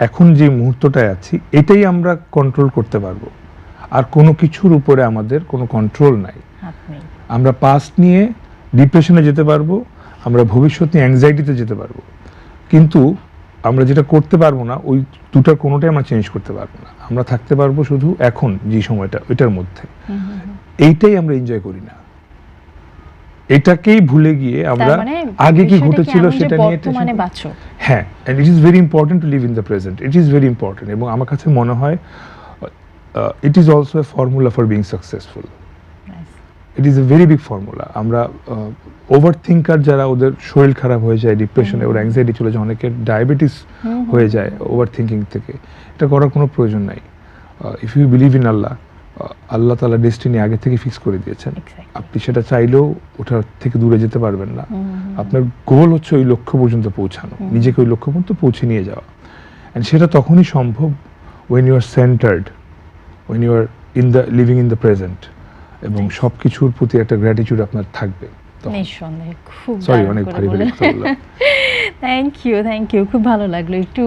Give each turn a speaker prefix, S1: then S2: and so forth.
S1: এখন যে মুহূর্তটায় আছি এটাই আমরা কন্ট্রোল করতে পারবো, আর কোনো কিছুর উপরে আমাদের কোনো কন্ট্রোল নাই। আমরা পাস্ট নিয়ে ডিপ্রেশনে যেতে পারবো, আমরা ভবিষ্যৎ নিয়ে অ্যাংজাইটিতে যেতে পারবো, কিন্তু আমরা যেটা করতে পারবো না ওই দুটার কোনোটাই আমরা চেঞ্জ করতে পারবো না। আমরা থাকতে পারবো শুধু এখন যে সময়টা ওইটার মধ্যে, এইটাই আমরা এনজয় করি না, এটাকেই ভুলে গিয়ে আমরা আগে কি ঘটেছিল সেটা নিয়ে হ্যাঁ। And it is very important to live in the present, it is very important. এবং আমার কাছে মনে হয় it is also a formula for being successful, it is a very big formula. আমরা ওভার থিঙ্কার যারা, ওদের শরীর খারাপ হয়ে যায়, ডিপ্রেশনে ওর অ্যাংজাইটি চলে যায়, অনেকের ডায়াবেটিস হয়ে যায় ওভার থিঙ্কিং থেকে। এটা করার কোনো প্রয়োজন নাই। ইফ ইউ বিলিভ ইন আল্লাহ, আল্লাহ তাআলা ডেস্টিনি আগে থেকে ফিক্স করে দিয়েছেন, আপনি সেটা চাইলেও ওটার থেকে দূরে যেতে পারবেন না। আপনার গোল হচ্ছে ওই লক্ষ্য পর্যন্ত পৌঁছানো, নিজেকে ওই লক্ষ্য পর্যন্ত পৌঁছে নিয়ে যাওয়া। অ্যান্ড সেটা তখনই সম্ভব when you are centered, when you are in the living in the present, এবং সব কিছুর প্রতি একটা গ্র্যাটিটিউড আপনার থাকবে।
S2: নিঃসন্দেহে। খুব
S1: সরি, অনেক ভারী ভারী কথা বললাম।
S2: থ্যাংক ইউ, খুব ভালো লাগলো। একটু